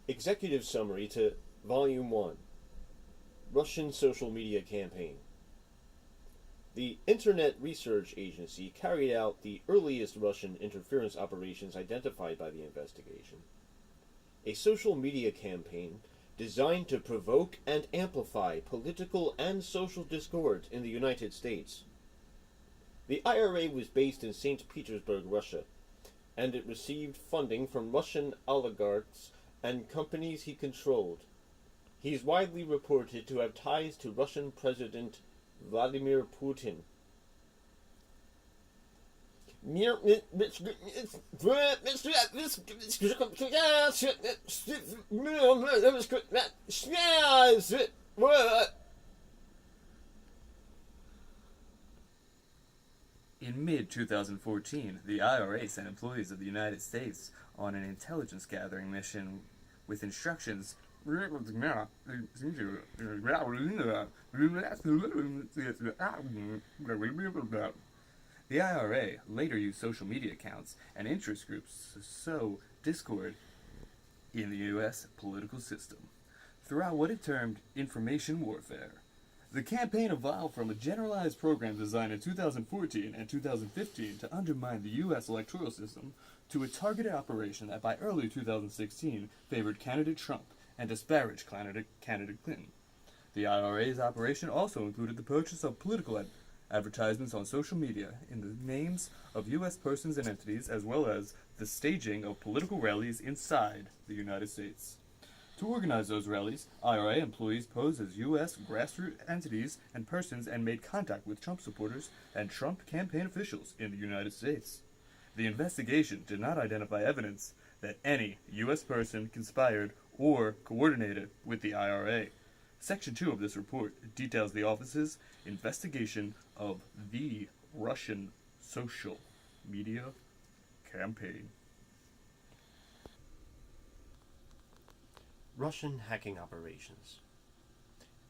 Executive Summary to Volume 1, Russian Social Media Campaign. The Internet Research Agency carried out the earliest Russian interference operations identified by the investigation. A social media campaign designed to provoke and amplify political and social discord in the United States. The IRA was based in St. Petersburg, Russia, and it received funding from Russian oligarchs and companies he controlled. He is widely reported to have ties to Russian President Vladimir Putin. In mid-2014, the IRA sent employees of the United States on an intelligence gathering mission with instructions The IRA later used social media accounts and interest groups to sow discord in the U.S. political system throughout what it termed information warfare. The campaign evolved from a generalized program designed in 2014 and 2015 to undermine the U.S. electoral system to a targeted operation that by early 2016 favored candidate Trump and disparaged candidate Clinton. The IRA's operation also included the purchase of political advertisements on social media in the names of U.S. persons and entities, as well as the staging of political rallies inside the United States. To organize those rallies, IRA employees posed as U.S. grassroots entities and persons and made contact with Trump supporters and Trump campaign officials in the United States. The investigation did not identify evidence that any U.S. person conspired or coordinated with the IRA. Section 2 of this report details the office's investigation of the Russian social media campaign. Russian hacking operations.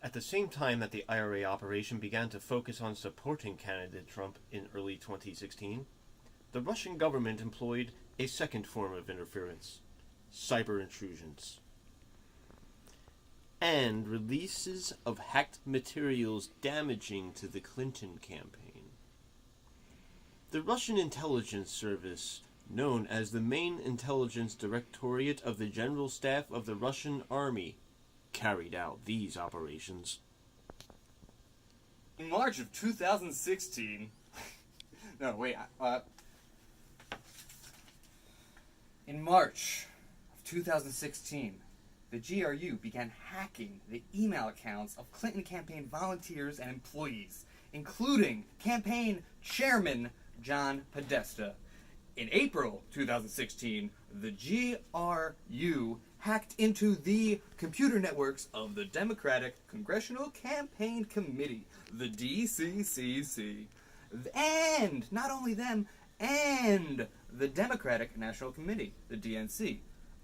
At the same time that the IRA operation began to focus on supporting candidate Trump in early 2016, the Russian government employed a second form of interference: cyber intrusions and releases of hacked materials damaging to the Clinton campaign. The Russian intelligence service, known as the Main Intelligence Directorate of the General Staff of the Russian Army, carried out these operations. In March of 2016... In March of 2016, the GRU began hacking the email accounts of Clinton campaign volunteers and employees, including campaign chairman John Podesta. In April 2016, the GRU hacked into the computer networks of the Democratic Congressional Campaign Committee, the DCCC, and not only them, and the Democratic National Committee, the DNC.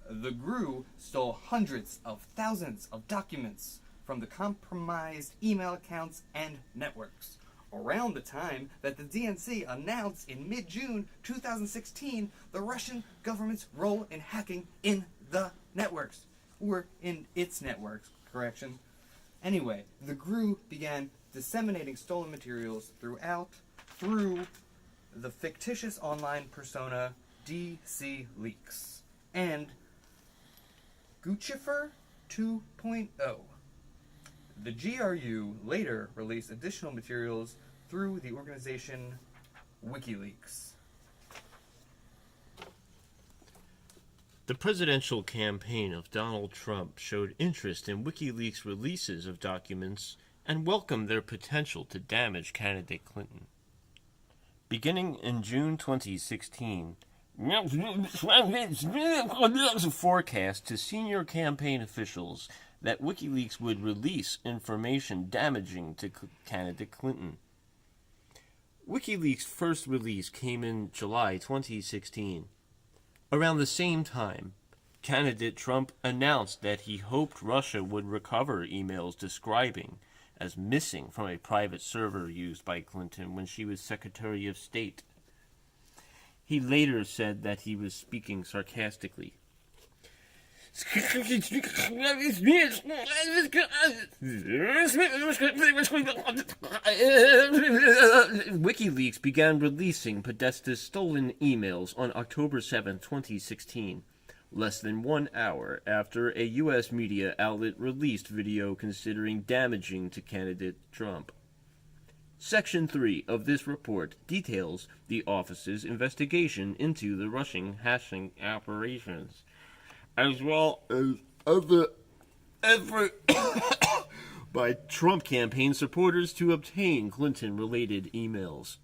The GRU stole hundreds of thousands of documents from the compromised email accounts and networks. Around the time that the DNC announced in mid-June 2016 the Russian government's role in hacking in the networks, or in its networks, correction. Anyway, the GRU began disseminating stolen materials through the fictitious online persona DC Leaks and Guccifer 2.0. The GRU later released additional materials through the organization WikiLeaks. The presidential campaign of Donald Trump showed interest in WikiLeaks' releases of documents and welcomed their potential to damage candidate Clinton. Beginning in June 2016, forecast to senior campaign officials that WikiLeaks would release information damaging to candidate Clinton. WikiLeaks' first release came in July 2016. Around the same time, candidate Trump announced that he hoped Russia would recover emails describing as missing from a private server used by Clinton when she was Secretary of State. He later said that he was speaking sarcastically. WikiLeaks began releasing Podesta's stolen emails on October 7, 2016, less than 1 hour after a U.S. media outlet released video considering damaging to candidate Trump. Section 3 of this report details the office's investigation into the Russian hashing operations, as well as other effort by Trump campaign supporters to obtain Clinton-related emails.